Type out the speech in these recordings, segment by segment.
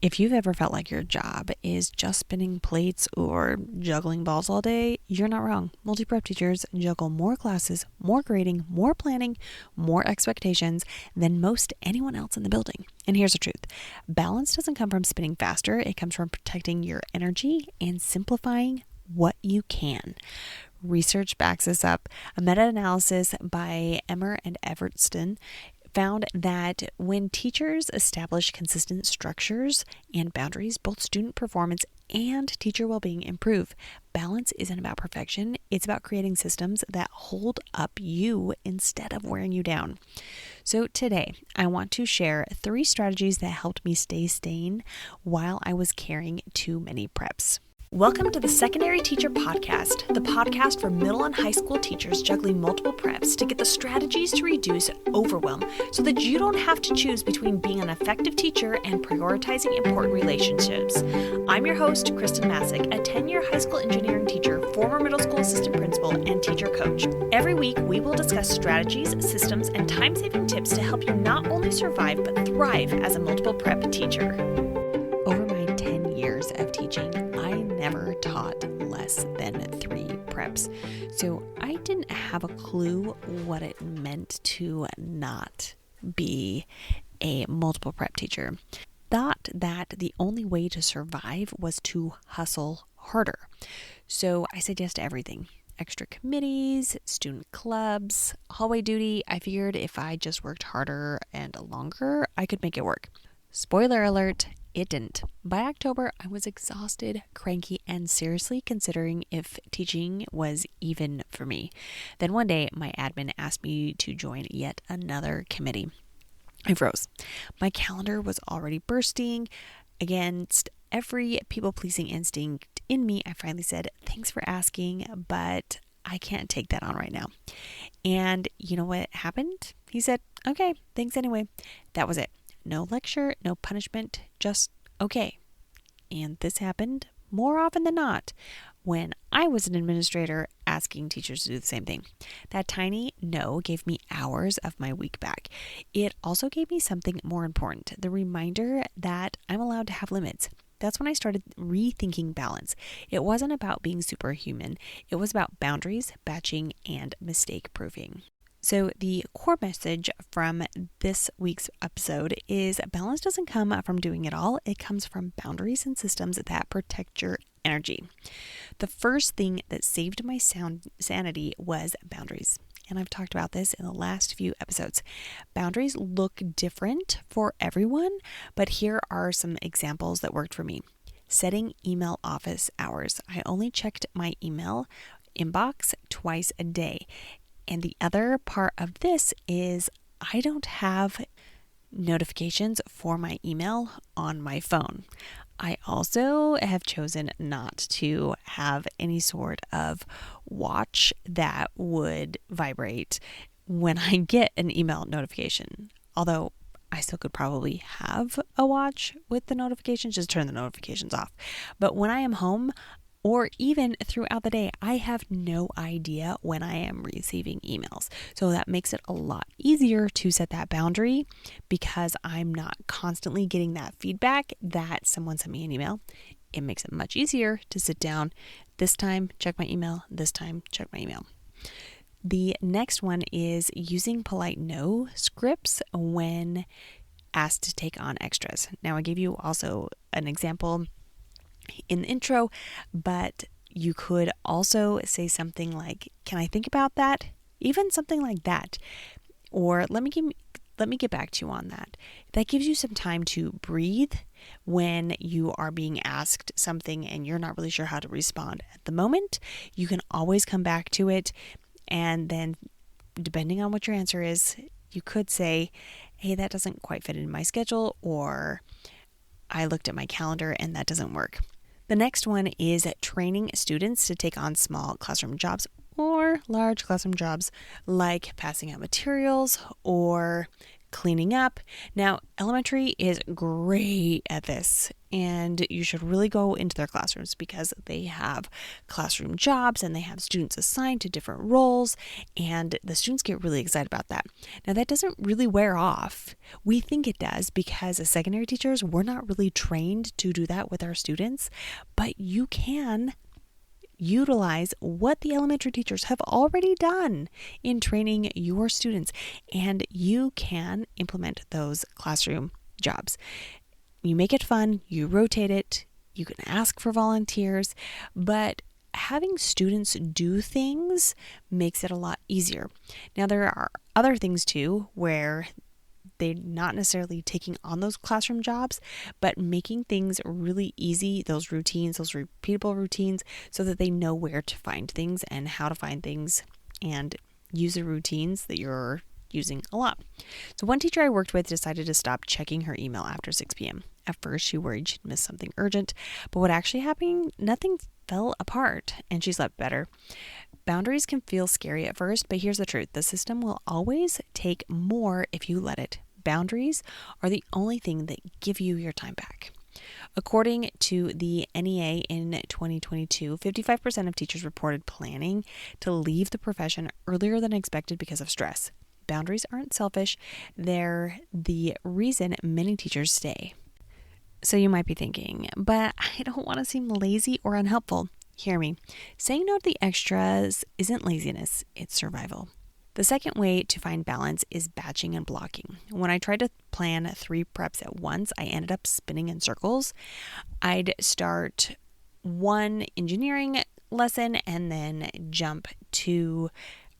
If you've ever felt like your job is just spinning plates or juggling balls all day, you're not wrong. Multi-prep teachers juggle more classes, more grading, more planning, more expectations than most anyone else in the building. And here's the truth. Balance doesn't come from spinning faster. It comes from protecting your energy and simplifying what you can. Research backs this up. A meta-analysis by Emmer and Evertston found that when teachers establish consistent structures and boundaries, both student performance and teacher well-being improve. Balance isn't about perfection. It's about creating systems that hold up you instead of wearing you down. So today, I want to share 3 strategies that helped me stay sane while I was carrying too many preps. Welcome to the Secondary Teacher Podcast, the podcast for middle and high school teachers juggling multiple preps to get the strategies to reduce overwhelm so that you don't have to choose between being an effective teacher and prioritizing important relationships. I'm your host, Kristen Masick, a 10-year high school engineering teacher, former middle school assistant principal, and teacher coach. Every week, we will discuss strategies, systems, and time-saving tips to help you not only survive but thrive as a multiple prep teacher. Over my 10 years of teaching, I never taught less than 3 preps. So I didn't have a clue what it meant to not be a multiple prep teacher. Thought that the only way to survive was to hustle harder. So I said yes to everything. Extra committees, student clubs, hallway duty. I figured if I just worked harder and longer, I could make it work. Spoiler alert, it didn't. By October, I was exhausted, cranky, and seriously considering if teaching was even for me. Then one day, my admin asked me to join yet another committee. I froze. My calendar was already bursting. Against every people-pleasing instinct in me, I finally said, "Thanks for asking, but I can't take that on right now." And you know what happened? He said, "Okay, thanks anyway." That was it. No lecture, no punishment, just okay. And this happened more often than not when I was an administrator asking teachers to do the same thing. That tiny no gave me hours of my week back. It also gave me something more important, the reminder that I'm allowed to have limits. That's when I started rethinking balance. It wasn't about being superhuman. It was about boundaries, batching, and mistake proofing. So the core message from this week's episode is balance doesn't come from doing it all. It comes from boundaries and systems that protect your energy. The first thing that saved my sanity was boundaries. And I've talked about this in the last few episodes. Boundaries look different for everyone, but here are some examples that worked for me. Setting email office hours. I only checked my email inbox twice a day. And the other part of this is I don't have notifications for my email on my phone. I also have chosen not to have any sort of watch that would vibrate when I get an email notification. Although I still could probably have a watch with the notifications, just turn the notifications off. But when I am home, or even throughout the day, I have no idea when I am receiving emails. So that makes it a lot easier to set that boundary because I'm not constantly getting that feedback that someone sent me an email. It makes it much easier to sit down. This time, check my email. This time, check my email. The next one is using polite no scripts when asked to take on extras. Now, I gave you also an example in the intro, but you could also say something like, "Can I think about that?" Even something like that. Or let me get back to you on that. That gives you some time to breathe when you are being asked something and you're not really sure how to respond at the moment. You can always come back to it, and then depending on what your answer is, you could say, "Hey, that doesn't quite fit in my schedule," or "I looked at my calendar and that doesn't work." The next one is training students to take on small classroom jobs or large classroom jobs like passing out materials or cleaning up. Now, elementary is great at this, and you should really go into their classrooms because they have classroom jobs and they have students assigned to different roles, and the students get really excited about that. Now, that doesn't really wear off. We think it does because as secondary teachers, we're not really trained to do that with our students, but you can utilize what the elementary teachers have already done in training your students, and you can implement those classroom jobs. You make it fun, you rotate it, you can ask for volunteers, but having students do things makes it a lot easier. Now, there are other things too where they're not necessarily taking on those classroom jobs, but making things really easy, those routines, those repeatable routines, so that they know where to find things and how to find things and use the routines that you're using a lot. So one teacher I worked with decided to stop checking her email after 6 p.m. At first, she worried she'd missed something urgent, but what actually happened, nothing fell apart and she slept better. Boundaries can feel scary at first, but here's the truth. The system will always take more if you let it. Boundaries are the only thing that give you your time back. According to the NEA in 2022, 55% of teachers reported planning to leave the profession earlier than expected because of stress. Boundaries aren't selfish. They're the reason many teachers stay. So you might be thinking, but I don't want to seem lazy or unhelpful. Hear me. Saying no to the extras isn't laziness, it's survival. The second way to find balance is batching and blocking. When I tried to plan 3 preps at once, I ended up spinning in circles. I'd start one engineering lesson and then jump to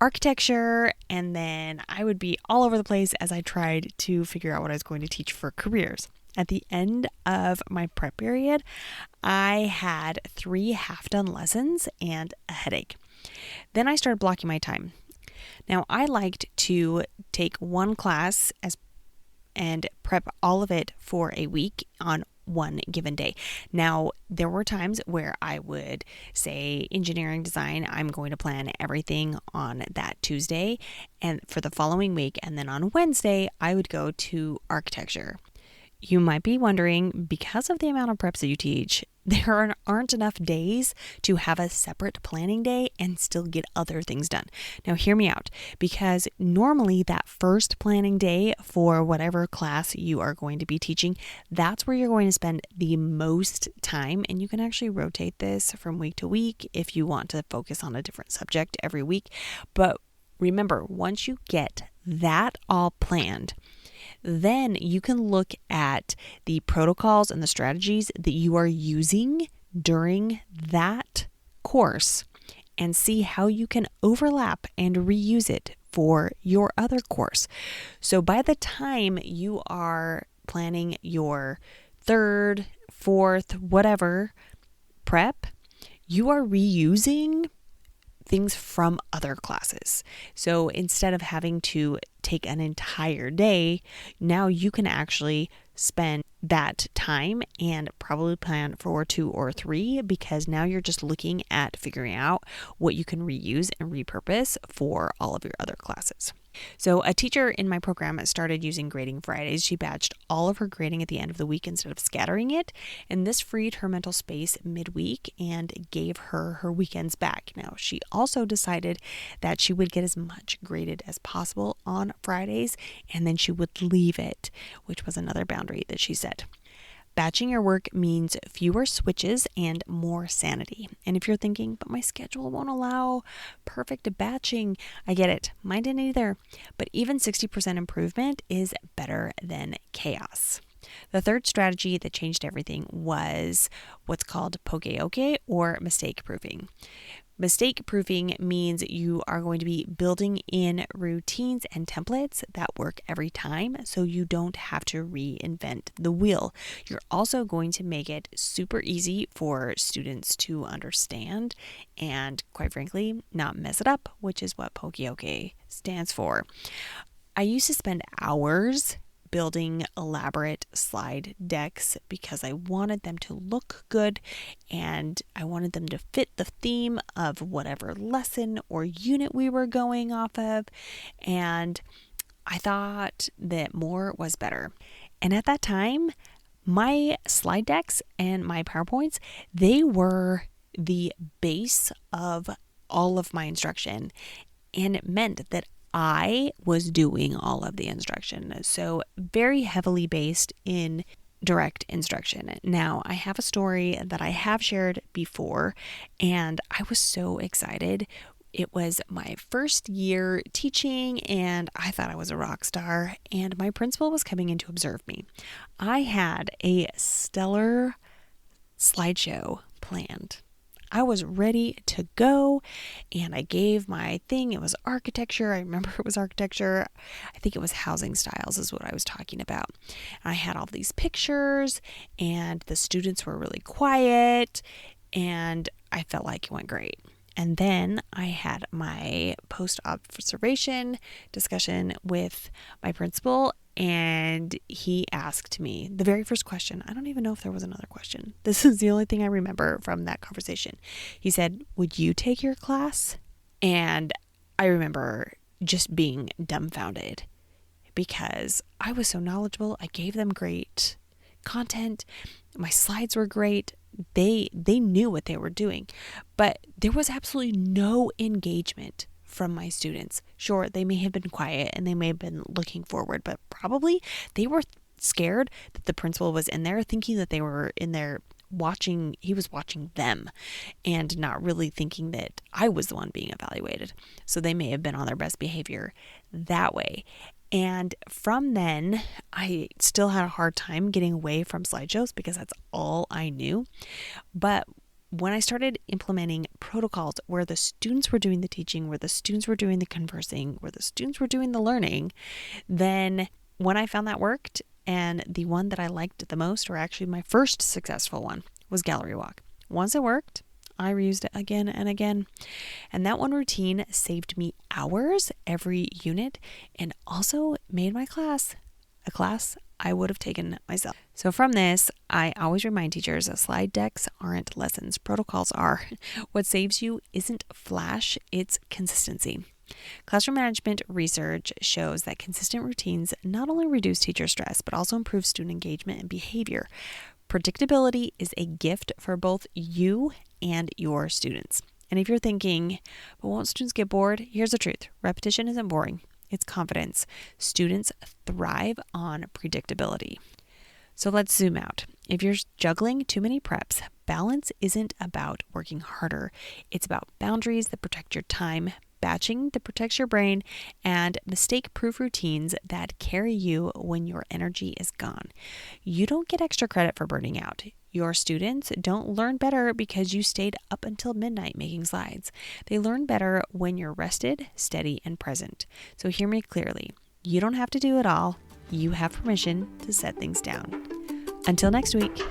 architecture, and then I would be all over the place as I tried to figure out what I was going to teach for careers. At the end of my prep period, I had 3 half-done lessons and a headache. Then I started blocking my time. Now, I liked to take one class and prep all of it for a week on one given day. Now, there were times where I would say engineering design, I'm going to plan everything on that Tuesday and for the following week. And then on Wednesday, I would go to architecture. You might be wondering, because of the amount of preps that you teach, there aren't enough days to have a separate planning day and still get other things done. Now, hear me out, because normally that first planning day for whatever class you are going to be teaching, that's where you're going to spend the most time. And you can actually rotate this from week to week if you want to focus on a different subject every week. But remember, once you get that all planned, then you can look at the protocols and the strategies that you are using during that course and see how you can overlap and reuse it for your other course. So by the time you are planning your 3rd, 4th, whatever prep, you are reusing things from other classes. So instead of having to take an entire day, now you can actually spend that time and probably plan for 2 or 3, because now you're just looking at figuring out what you can reuse and repurpose for all of your other classes. So a teacher in my program started using grading Fridays. She batched all of her grading at the end of the week instead of scattering it, and this freed her mental space midweek and gave her her weekends back. Now, she also decided that she would get as much graded as possible on Fridays, and then she would leave it, which was another boundary that she set. Batching your work means fewer switches and more sanity. And if you're thinking, but my schedule won't allow perfect batching, I get it. Mine didn't either. But even 60% improvement is better than chaos. The third strategy that changed everything was what's called poke-oke, or mistake proofing. Mistake proofing means you are going to be building in routines and templates that work every time, so you don't have to reinvent the wheel. You're also going to make it super easy for students to understand and, quite frankly, not mess it up, which is what poke-oke stands for. I used to spend hours building elaborate slide decks because I wanted them to look good and I wanted them to fit the theme of whatever lesson or unit we were going off of. And I thought that more was better. And at that time, my slide decks and my PowerPoints, they were the base of all of my instruction. And it meant that I was doing all of the instruction. So very heavily based in direct instruction. Now, I have a story that I have shared before, and I was so excited. It was my first year teaching, and I thought I was a rock star, and my principal was coming in to observe me. I had a stellar slideshow planned. I was ready to go, and I gave my thing. It was architecture. I remember it was architecture. I think it was housing styles is what I was talking about. And I had all these pictures, and the students were really quiet, and I felt like it went great. And then I had my post-observation discussion with my principal, and he asked me the very first question. I don't even know if there was another question. This is the only thing I remember from that conversation. He said, "Would you take your class?" And I remember just being dumbfounded because I was so knowledgeable. I gave them great content. My slides were great. They knew what they were doing, but there was absolutely no engagement from my students. Sure, they may have been quiet and they may have been looking forward, but probably they were scared that the principal was in there, thinking that they were in there watching, he was watching them, and not really thinking that I was the one being evaluated. So they may have been on their best behavior that way. And from then, I still had a hard time getting away from slideshows because that's all I knew. But when I started implementing protocols where the students were doing the teaching, where the students were doing the conversing, where the students were doing the learning, then when I found that worked, and the one that I liked the most, or actually my first successful one, was gallery walk. Once it worked, I reused it again and again. And that one routine saved me hours every unit and also made my class a class I would have taken myself. So from this, I always remind teachers that slide decks aren't lessons, protocols are. What saves you isn't flash, it's consistency. Classroom management research shows that consistent routines not only reduce teacher stress, but also improve student engagement and behavior. Predictability is a gift for both you and your students. And if you're thinking, but won't students get bored? Here's the truth. Repetition isn't boring. It's confidence. Students thrive on predictability. So let's zoom out. If you're juggling too many preps, balance isn't about working harder. It's about boundaries that protect your time, batching that protects your brain, and mistake-proof routines that carry you when your energy is gone. You don't get extra credit for burning out. Your students don't learn better because you stayed up until midnight making slides. They learn better when you're rested, steady, and present. So hear me clearly. You don't have to do it all. You have permission to set things down. Until next week.